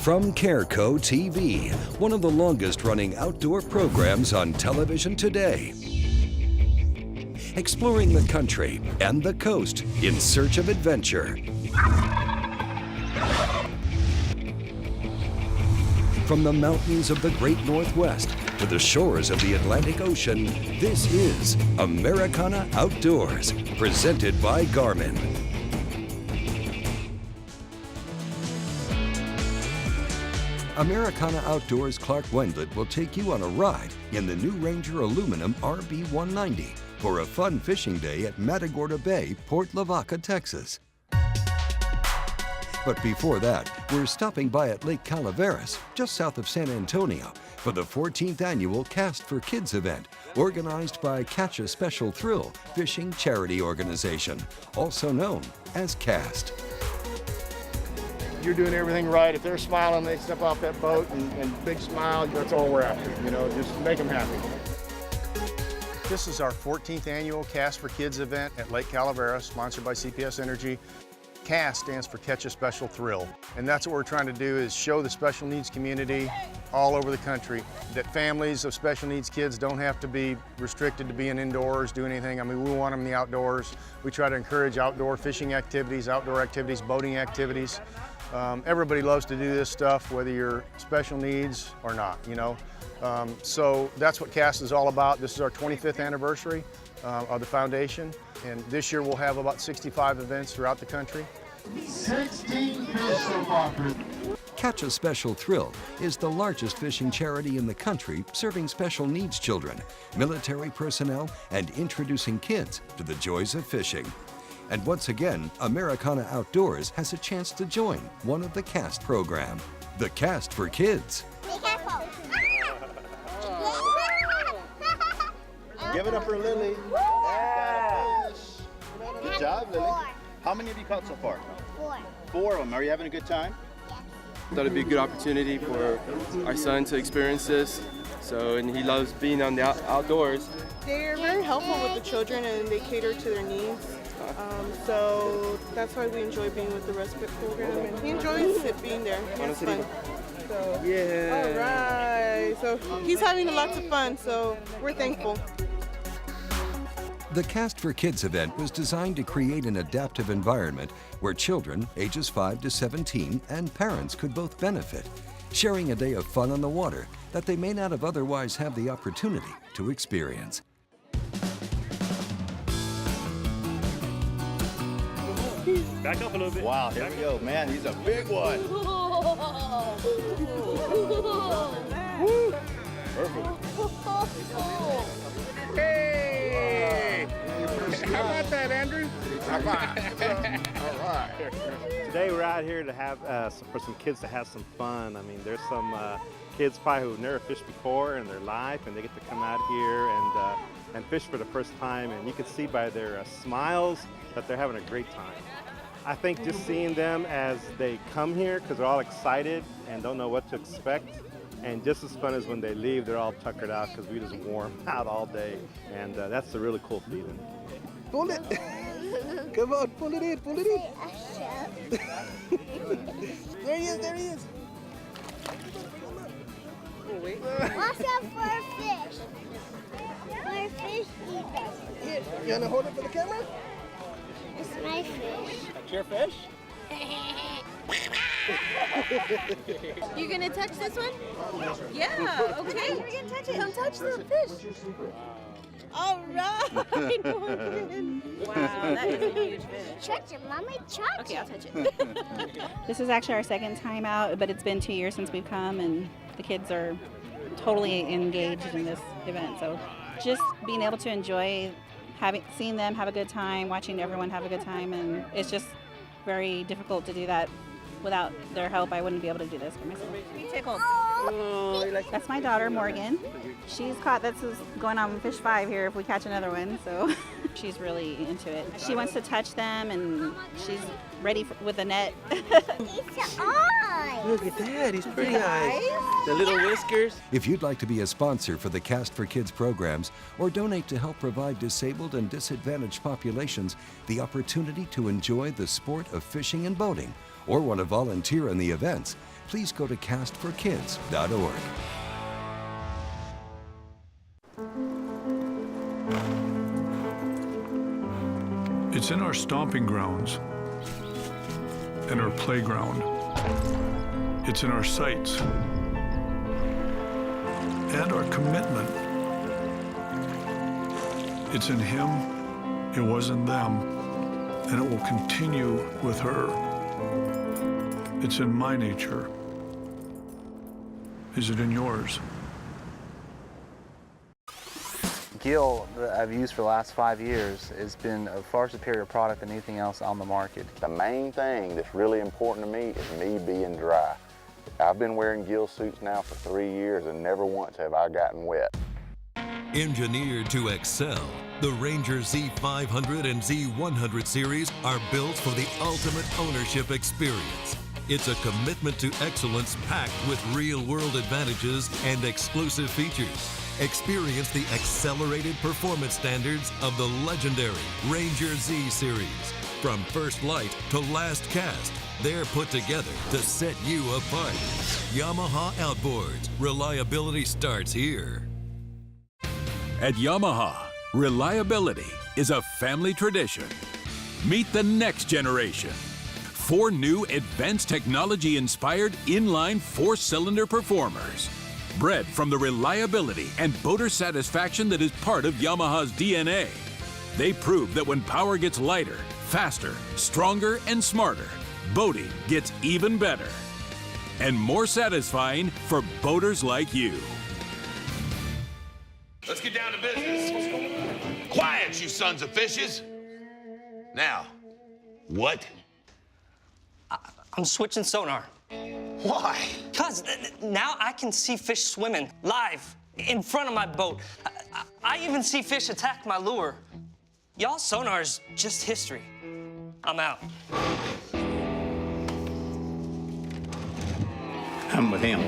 From Careco TV, one of the longest-running outdoor programs on television today. Exploring the country and the coast in search of adventure. From the mountains of the Great Northwest to the shores of the Atlantic Ocean, this is Americana Outdoors, presented by Garmin. Americana Outdoors Clark Wendlandt will take you on a ride in the new Ranger Aluminum RB190 for a fun fishing day at Matagorda Bay, Port Lavaca, Texas. But before that, we're stopping by at Lake Calaveras, just south of San Antonio, for the 14th annual Cast for Kids event, organized by Catch a Special Thrill Fishing Charity Organization, also known as CAST. You're doing everything right. If they're smiling, they step off that boat and big smile, that's all we're after, you know, just make them happy. This is our 14th annual Cast for Kids event at Lake Calaveras, sponsored by CPS Energy. CAST stands for Catch a Special Thrill, and that's what we're trying to do, is show the special needs community all over the country that families of special needs kids don't have to be restricted to being indoors, doing anything. I mean, we want them in the outdoors. We try to encourage outdoor fishing activities, outdoor activities, boating activities. Everybody loves to do this stuff, whether you're special needs or not, you know. So that's what CAST is all about. This is our 25th anniversary of the foundation, and this year we'll have about 65 events throughout the country. 16 fish so far. Catch a Special Thrill is the largest fishing charity in the country, serving special needs children, military personnel, and introducing kids to the joys of fishing. And once again, Americana Outdoors has a chance to join one of the CAST program, the Cast for Kids. Be careful. Give it up for Lily. Yeah. Good job, Lily. 4. How many have you caught so far? 4. 4 of them. Are you having a good time? Thought it'd be a good opportunity for our son to experience this. And he loves being on the outdoors. They're very helpful with the children and they cater to their needs. So that's why we enjoy being with the respite program, and he enjoys it being there. It's fun. So, yeah. All right. So he's having lots of fun. So we're thankful. The Cast for Kids event was designed to create an adaptive environment where children ages 5 to 17 and parents could both benefit, sharing a day of fun on the water that they may not have otherwise had the opportunity to experience. Back up a little bit. Wow, here we go. Man, he's a big one. Perfect. Hey! How about that, Andrew? High five. All right. Today we're out here to have for some kids to have some fun. I mean, there's some kids probably who've never fished before in their life, and they get to come out here and fish for the first time. And you can see by their smiles that they're having a great time. I think just seeing them as they come here, because they're all excited and don't know what to expect, and just as fun as when they leave, they're all tuckered out because we just warm out all day, and that's a really cool feeling. Pull it. Come on, pull it in, pull it in. There he is, there he is. Oh, wait. Watch out for a fish. For a fish eat us. Here, you want to hold it for the camera? It's my fish. That's your fish? You gonna touch this one? Yeah, okay. We're gonna touch it. Come touch the fish. All right. Wow, that is a huge fish. Touch it, Mommy, touch Okay, I'll touch it. This is actually our second time out, but it's been 2 years since we've come, and the kids are totally engaged in this event. So just being able to enjoy seeing them have a good time, watching everyone have a good time, and it's just very difficult to do that without their help. I wouldn't be able to do this for myself. Take hold. That's my daughter, Morgan. She's caught, this is going on fish 5 here if we catch another one, so she's really into it. She wants to touch them, and she's ready with the net. It's eyes. Look at that, he's pretty eyes. The little whiskers. If you'd like to be a sponsor for the Cast for Kids programs or donate to help provide disabled and disadvantaged populations the opportunity to enjoy the sport of fishing and boating, or want to volunteer in the events, please go to castforkids.org. It's in our stomping grounds and our playground. It's in our sights and our commitment. It's in him, it was in them, and it will continue with her. It's in my nature. Is it in yours? Gill that I've used for the last 5 years has been a far superior product than anything else on the market. The main thing that's really important to me is me being dry. I've been wearing Gill suits now for 3 years and never once have I gotten wet. Engineered to excel, the Ranger Z500 and Z100 series are built for the ultimate ownership experience. It's a commitment to excellence packed with real-world advantages and exclusive features. Experience the accelerated performance standards of the legendary Ranger Z series. From first light to last cast, they're put together to set you apart. Yamaha Outboards. Reliability starts here. At Yamaha, reliability is a family tradition. Meet the next generation. 4 new advanced technology-inspired inline 4-cylinder performers. Bred from the reliability and boater satisfaction that is part of Yamaha's DNA. They prove that when power gets lighter, faster, stronger, and smarter, boating gets even better. And more satisfying for boaters like you. Let's get down to business. Quiet, you sons of fishes. Now, what? I'm switching sonar. Why? Because now I can see fish swimming live in front of my boat. I even see fish attack my lure. Y'all sonar is just history. I'm out. I'm with him.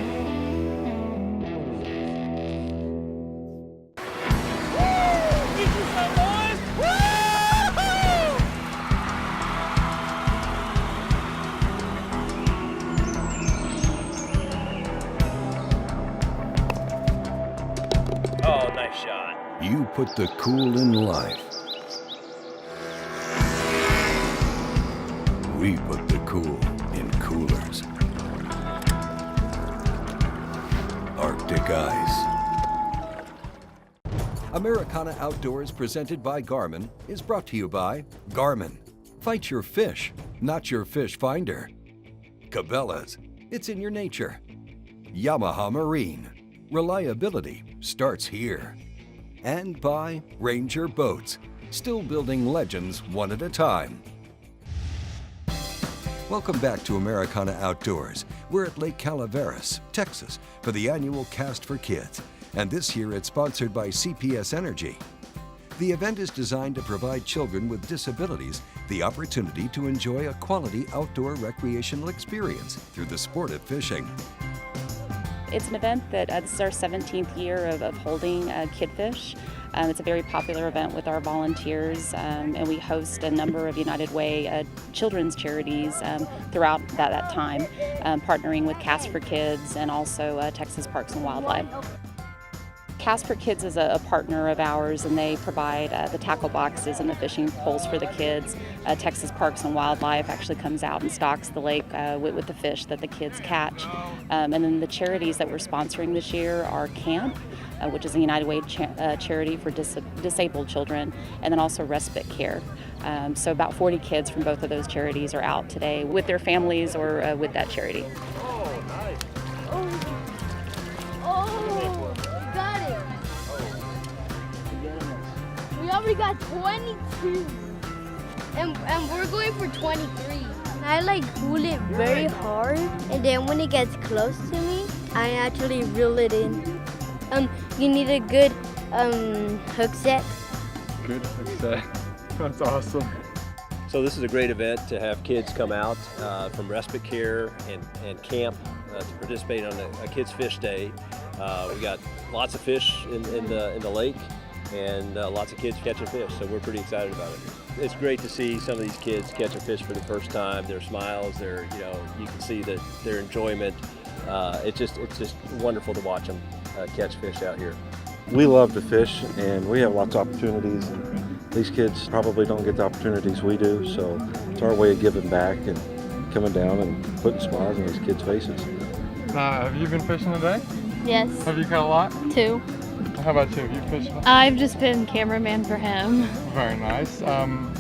Oh, nice shot. You put the cool in life. We put the cool in coolers. Arctic Ice. Americana Outdoors, presented by Garmin, is brought to you by Garmin. Fight your fish, not your fish finder. Cabela's. It's in your nature. Yamaha Marine. Reliability starts here. And by Ranger Boats, still building legends one at a time. Welcome back to Americana Outdoors. We're at Lake Calaveras, Texas, for the annual Cast for Kids, and this year it's sponsored by CPS Energy. The event is designed to provide children with disabilities the opportunity to enjoy a quality outdoor recreational experience through the sport of fishing. It's an event that this is our 17th year of holding Kidfish. It's a very popular event with our volunteers, and we host a number of United Way children's charities throughout that time, partnering with Cast for Kids and also Texas Parks and Wildlife. Cast for Kids is a partner of ours, and they provide the tackle boxes and the fishing poles for the kids. Texas Parks and Wildlife actually comes out and stocks the lake with the fish that the kids catch. And then the charities that we're sponsoring this year are CAMP, which is a United Way charity for disabled children, and then also Respite Care. So about 40 kids from both of those charities are out today with their families or with that charity. Oh, nice. Oh, got it. We already got 22. And we're going for 23. I pull it very hard, and then when it gets close to me, I actually reel it in. You need a good hook set. Good hook set. That's awesome. So this is a great event to have kids come out from Respite Care and camp to participate on a Kids Fish Day. We got lots of fish in the lake, and lots of kids catching fish, so we're pretty excited about it. It's great to see some of these kids catch a fish for the first time. Their smiles, you can see that their enjoyment. It's just wonderful to watch them catch fish out here. We love to fish, and we have lots of opportunities. And these kids probably don't get the opportunities we do, so it's our way of giving back and coming down and putting smiles on these kids' faces. Have you been fishing today? Yes. Have you caught a lot? 2. How about you? Have you fished? I've just been cameraman for him. Very nice.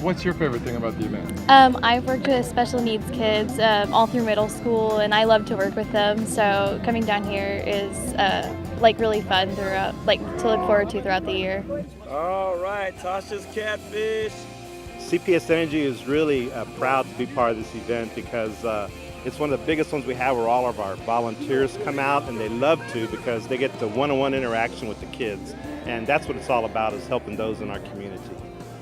What's your favorite thing about the event? I've worked with special needs kids all through middle school, and I love to work with them. So coming down here is really fun throughout, to look forward to throughout the year. All right, Tasha's catfish. CPS Energy is really proud to be part of this event because it's one of the biggest ones we have where all of our volunteers come out, and they love to because they get the one-on-one interaction with the kids. And that's what it's all about, is helping those in our community.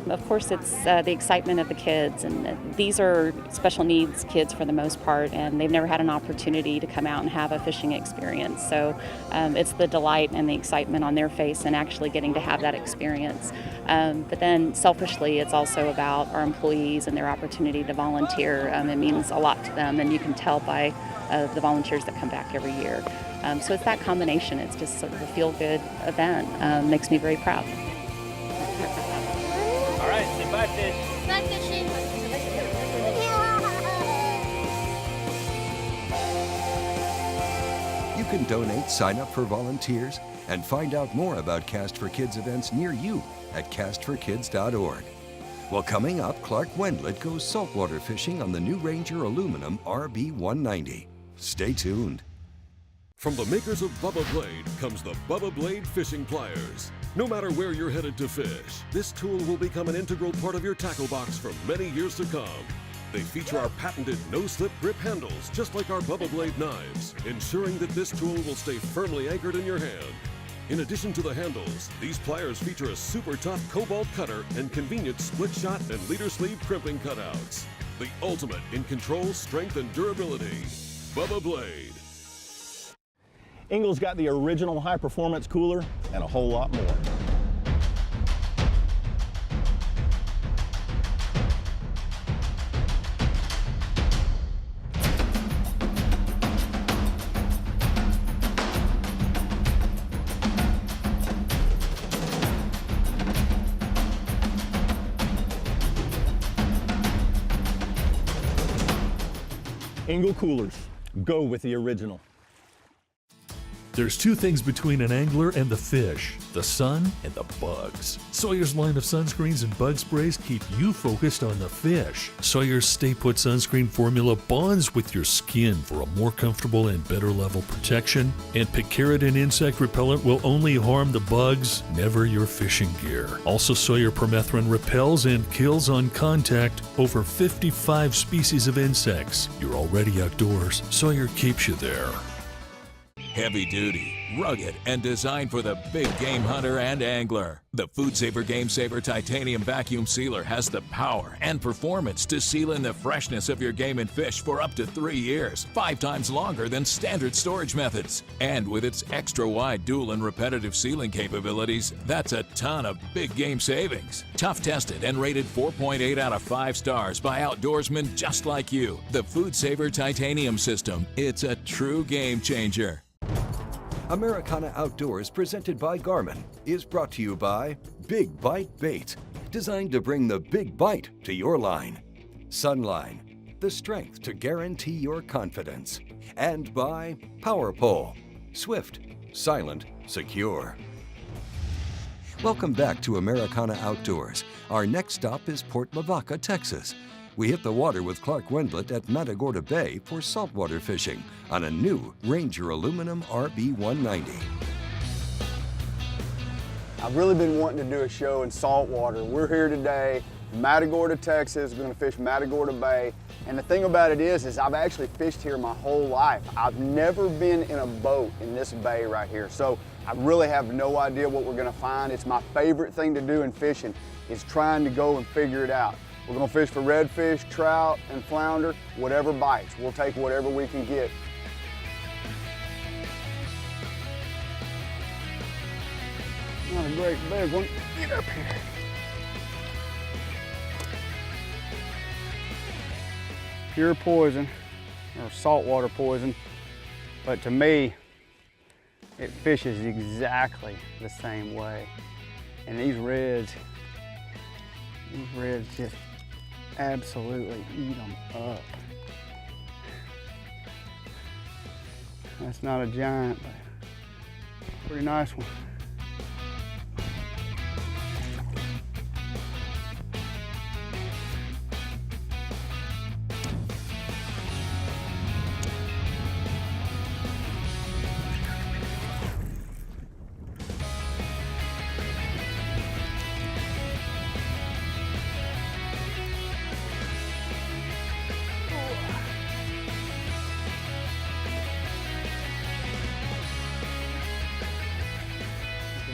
Of course, it's the excitement of the kids, and these are special needs kids for the most part, and they've never had an opportunity to come out and have a fishing experience. So it's the delight and the excitement on their face and actually getting to have that experience. But then selfishly, it's also about our employees and their opportunity to volunteer. It means a lot to them, and you can tell by the volunteers that come back every year. So it's that combination. It's just sort of a feel-good event. Makes me very proud. All right, say bye, fish. Bye, fishing. You can donate, sign up for volunteers, and find out more about Cast for Kids events near you at castforkids.org. Well, coming up, Clark Wendlandt goes saltwater fishing on the new Ranger Aluminum RB190. Stay tuned. From the makers of Bubba Blade comes the Bubba Blade Fishing Pliers. No matter where you're headed to fish, this tool will become an integral part of your tackle box for many years to come. They feature our patented no-slip grip handles, just like our Bubba Blade knives, ensuring that this tool will stay firmly anchored in your hand. In addition to the handles, these pliers feature a super tough cobalt cutter and convenient split shot and leader sleeve crimping cutouts. The ultimate in control, strength, and durability. Bubba Blade. Engel's got the original high-performance cooler and a whole lot more. Engel coolers, go with the original. There's two things between an angler and the fish, the sun and the bugs. Sawyer's line of sunscreens and bug sprays keep you focused on the fish. Sawyer's Stay Put sunscreen formula bonds with your skin for a more comfortable and better level protection. And picaridin insect repellent will only harm the bugs, never your fishing gear. Also, Sawyer permethrin repels and kills on contact over 55 species of insects. You're already outdoors, Sawyer keeps you there. Heavy duty, rugged, and designed for the big game hunter and angler. The Food Saver Game Saver Titanium Vacuum Sealer has the power and performance to seal in the freshness of your game and fish for up to 3 years, 5 times longer than standard storage methods. And with its extra wide dual and repetitive sealing capabilities, that's a ton of big game savings. Tough tested and rated 4.8 out of 5 stars by outdoorsmen just like you. The Food Saver Titanium System, it's a true game changer. Americana Outdoors, presented by Garmin, is brought to you by Big Bite Baits, designed to bring the big bite to your line. Sunline, the strength to guarantee your confidence. And by PowerPole, swift, silent, secure. Welcome back to Americana Outdoors. Our next stop is Port Lavaca, Texas. We hit the water with Clark Wendlandt at Matagorda Bay for saltwater fishing on a new Ranger Aluminum RB190. I've really been wanting to do a show in saltwater. We're here today in Matagorda, Texas. We're going to fish Matagorda Bay. And the thing about it is I've actually fished here my whole life. I've never been in a boat in this bay right here. So I really have no idea what we're going to find. It's my favorite thing to do in fishing, is trying to go and figure it out. We're gonna fish for redfish, trout, and flounder, whatever bites. We'll take whatever we can get. All a great big one. Get up here. Pure poison, or saltwater poison, but to me, it fishes exactly the same way. And these reds just absolutely eat them up. That's not a giant, but pretty nice one.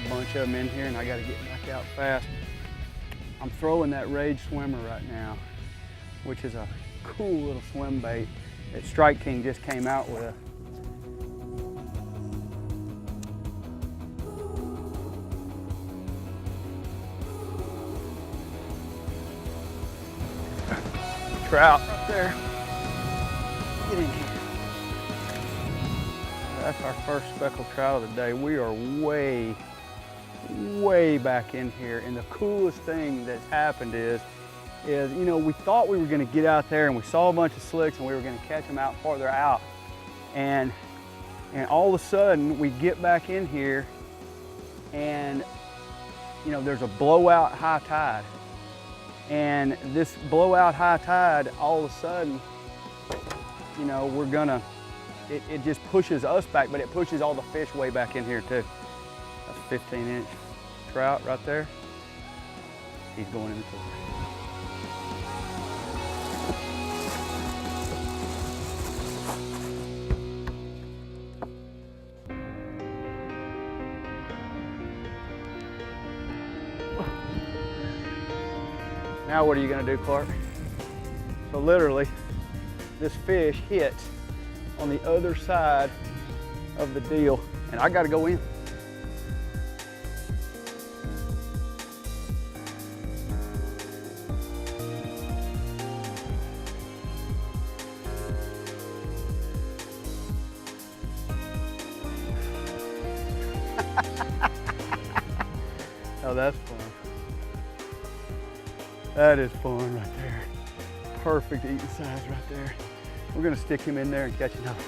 Bunch of them in here and I got to get back out fast. I'm throwing that Rage Swimmer right now, which is a cool little swim bait that Strike King just came out with. Trout right there. Get in here. That's our first speckled trout of the day. We are way back in here, and the coolest thing that's happened is you know, we thought we were going to get out there and we saw a bunch of slicks and we were going to catch them out farther out, and all of a sudden we get back in here and you know, there's a blowout high tide, and this blowout high tide, all of a sudden, you know, we're gonna, it just pushes us back, but it pushes all the fish way back in here too. That's a 15-inch trout right there. He's going in the cooler. Now what are you gonna do, Clark? So literally, this fish hits on the other side of the deal, and I gotta go in. Oh, that's fun. That is fun right there. Perfect eating size right there. We're gonna stick him in there and catch another.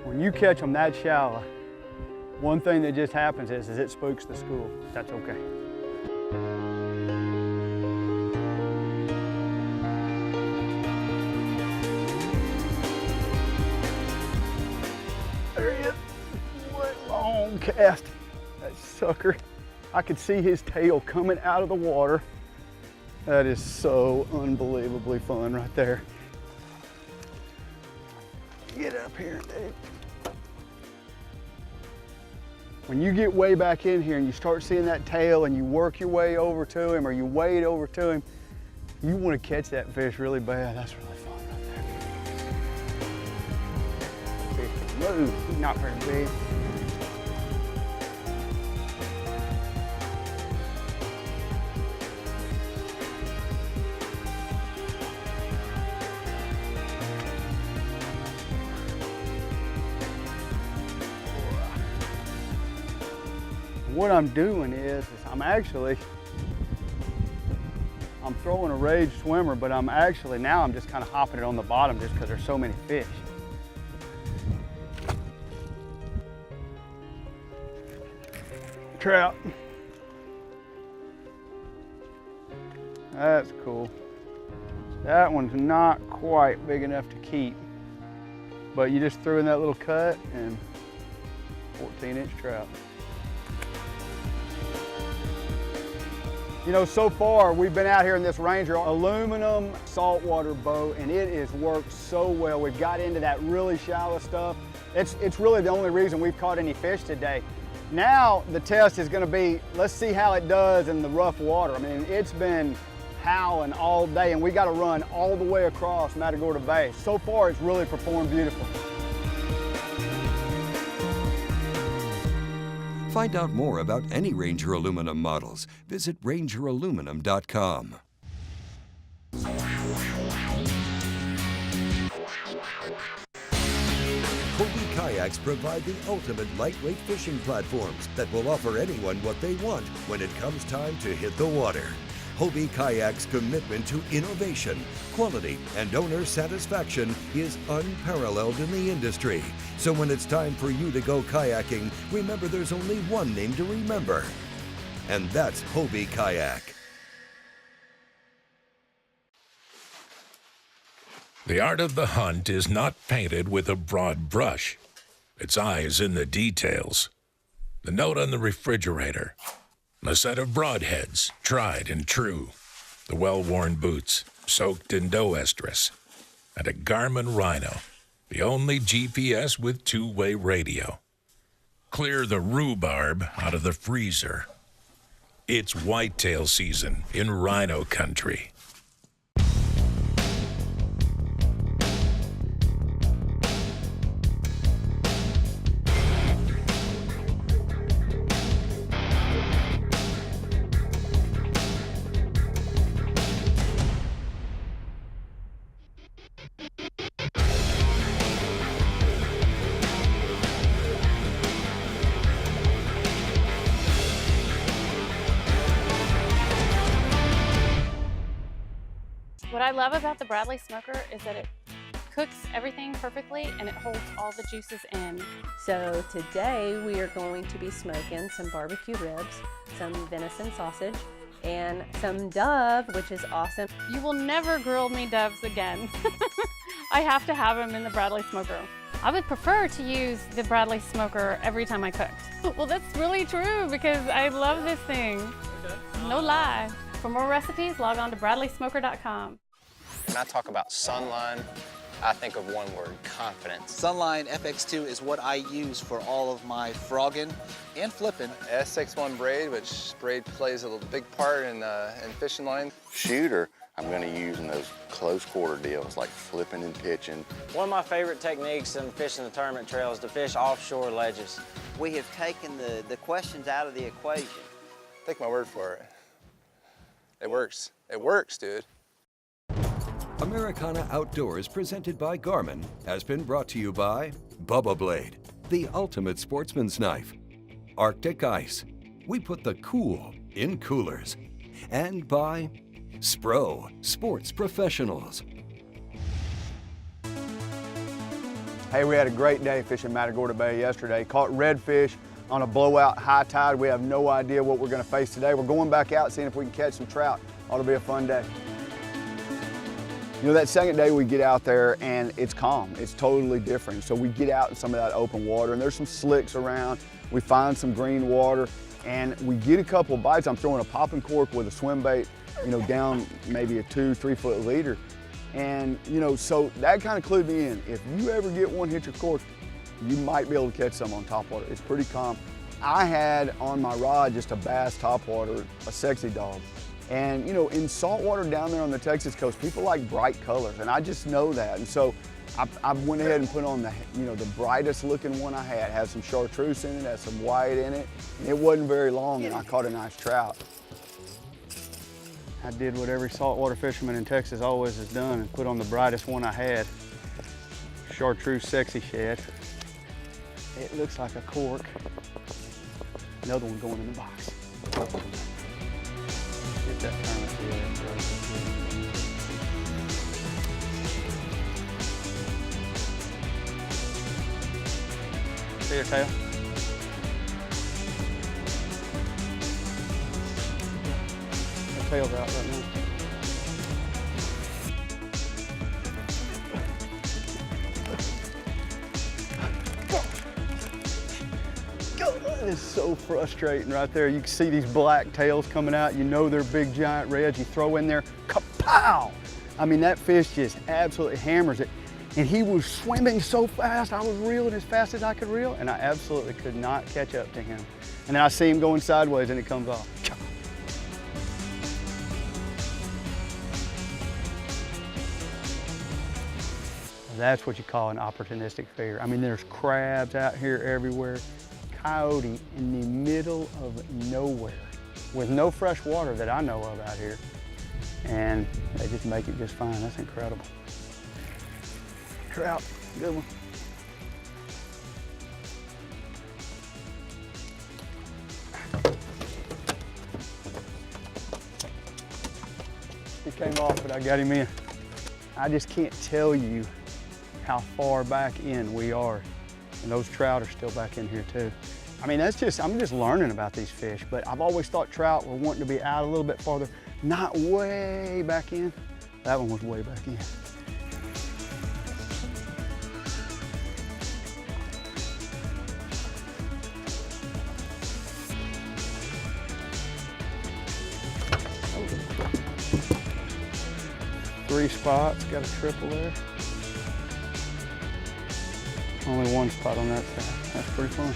When you catch them that shallow, one thing that just happens is it spooks the school. That's okay. There he is. What long cast. That sucker. I could see his tail coming out of the water. That is so unbelievably fun right there. Get up here, Dave. When you get way back in here and you start seeing that tail and you work your way over to him or you wade over to him, you want to catch that fish really bad. That's really fun right there. Fish can move. He's not very big. What I'm doing is I'm throwing a Rage Swimmer, but now I'm just kind of hopping it on the bottom just because there's so many fish. Trout. That's cool. That one's not quite big enough to keep, but you just threw in that little cut and 14-inch trout. You know, so far we've been out here in this Ranger aluminum saltwater boat, and it has worked so well. We've got into that really shallow stuff. It's really the only reason we've caught any fish today. Now the test is going to be, let's see how it does in the rough water. I mean, it's been howling all day, and we got to run all the way across Matagorda Bay. So far, it's really performed beautiful. Find out more about any Ranger aluminum models. Visit rangeraluminum.com. Hobie Kayaks provide the ultimate lightweight fishing platforms that will offer anyone what they want when it comes time to hit the water. Hobie Kayaks' commitment to innovation, quality, and owner satisfaction is unparalleled in the industry. So when it's time for you to go kayaking, remember there's only one name to remember, and that's Hobie Kayak. The art of the hunt is not painted with a broad brush. Its eye is in the details. The note on the refrigerator. A set of broadheads, tried and true. The well-worn boots, soaked in dough estrus. And a Garmin Rhino, the only GPS with two-way radio. Clear the rhubarb out of the freezer. It's whitetail season in Rhino country. What I love about the Bradley Smoker is that it cooks everything perfectly and it holds all the juices in. So today we are going to be smoking some barbecue ribs, some venison sausage, and some dove, which is awesome. You will never grill me doves again. I have to have them in the Bradley Smoker. I would prefer to use the Bradley Smoker every time I cooked. Well, that's really true because I love this thing. No lie. For more recipes, log on to bradleysmoker.com. When I talk about Sunline, I think of one word: confidence. Sunline FX2 is what I use for all of my frogging and flipping. SX1 braid, which braid plays a big part in fishing line. Shooter, I'm going to use in those close quarter deals like flipping and pitching. One of my favorite techniques in fishing the tournament trail is to fish offshore ledges. We have taken the questions out of the equation. Take my word for it. It works. It works, dude. Americana Outdoors, presented by Garmin, has been brought to you by Bubba Blade, the ultimate sportsman's knife, Arctic Ice, we put the cool in coolers, and by Spro, Sports Professionals. Hey, we had a great day fishing Matagorda Bay yesterday. Caught redfish on a blowout high tide. We have no idea what we're going to face today. We're going back out, seeing if we can catch some trout. Ought to be a fun day. You know, that second day we get out there and it's calm. It's totally different. So we get out in some of that open water and there's some slicks around. We find some green water and we get a couple bites. I'm throwing a popping cork with a swim bait, you know, down maybe a 2-3 foot leader. And, you know, so that kind of clued me in. If you ever get one hit your cork, you might be able to catch some on topwater. It's pretty calm. I had on my rod just a bass topwater, a sexy dog. And you know, in saltwater down there on the Texas coast, people like bright colors, and I just know that. And so I went ahead and put on the, you know, the brightest looking one I had. It had some chartreuse in it, had some white in it. And it wasn't very long, and I caught a nice trout. I did what every saltwater fisherman in Texas always has done and put on the brightest one I had. Chartreuse Sexy Shad. It looks like a cork. Another one going in the box. Get that tournament here. See your tail? The tail's out right now. That is so frustrating right there. You can see these black tails coming out. You know they're big giant reds. You throw in there, kapow! I mean, that fish just absolutely hammers it. And he was swimming so fast, I was reeling as fast as I could reel, and I absolutely could not catch up to him. And then I see him going sideways and it comes off. That's what you call an opportunistic fisher. I mean, there's crabs out here everywhere, coyote in the middle of nowhere with no fresh water that I know of out here. And they just make it just fine. That's incredible. Trout, good one. He came off, but I got him in. I just can't tell you how far back in we are. And those trout are still back in here too. I mean, I'm just learning about these fish, but I've always thought trout were wanting to be out a little bit farther, not way back in. That one was way back in. Three spots, got a triple there. Only one spot on that side. That's pretty fun.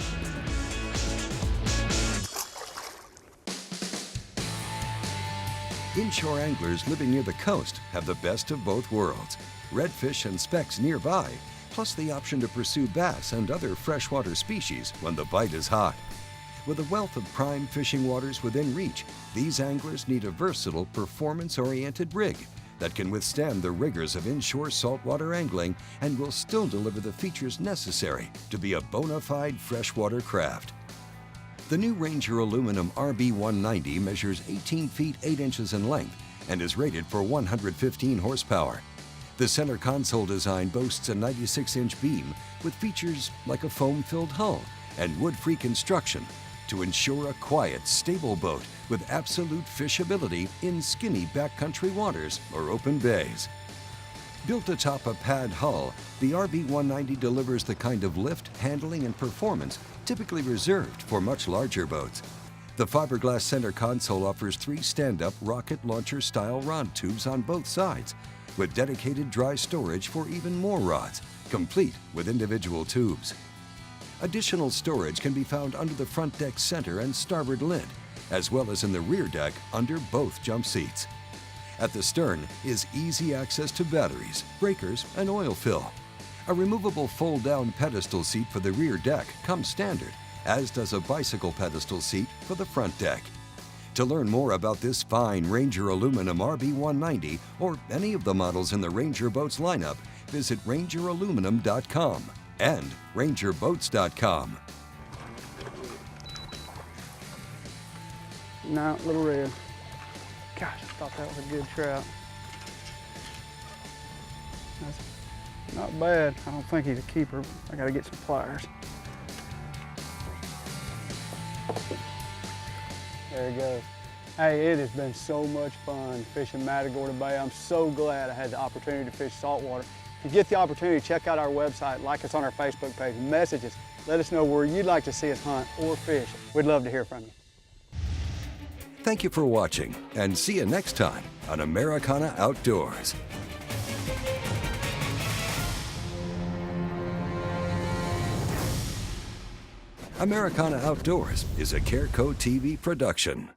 Inshore anglers living near the coast have the best of both worlds. Redfish and specks nearby, plus the option to pursue bass and other freshwater species when the bite is hot. With a wealth of prime fishing waters within reach, these anglers need a versatile, performance-oriented rig that can withstand the rigors of inshore saltwater angling and will still deliver the features necessary to be a bona fide freshwater craft. The new Ranger Aluminum RB190 measures 18 feet 8 inches in length and is rated for 115 horsepower. The center console design boasts a 96-inch beam with features like a foam-filled hull and wood-free construction to ensure a quiet, stable boat with absolute fishability in skinny backcountry waters or open bays. Built atop a pad hull, the RB190 delivers the kind of lift, handling, and performance typically reserved for much larger boats. The fiberglass center console offers 3 stand-up rocket launcher-style rod tubes on both sides, with dedicated dry storage for even more rods, complete with individual tubes. Additional storage can be found under the front deck center and starboard lid, as well as in the rear deck under both jump seats. At the stern is easy access to batteries, breakers, and oil fill. A removable fold-down pedestal seat for the rear deck comes standard, as does a bicycle pedestal seat for the front deck. To learn more about this fine Ranger Aluminum RB190 or any of the models in the Ranger Boats lineup, visit rangeraluminum.com and rangerboats.com. No, little red. Gosh, I thought that was a good trout. That's not bad. I don't think he's a keeper. I gotta get some pliers. There he goes. Hey, it has been so much fun fishing Matagorda Bay. I'm so glad I had the opportunity to fish saltwater. If you get the opportunity, check out our website, like us on our Facebook page, message us, let us know where you'd like to see us hunt or fish. We'd love to hear from you. Thank you for watching, and see you next time on Americana Outdoors. Americana Outdoors is a Careco TV production.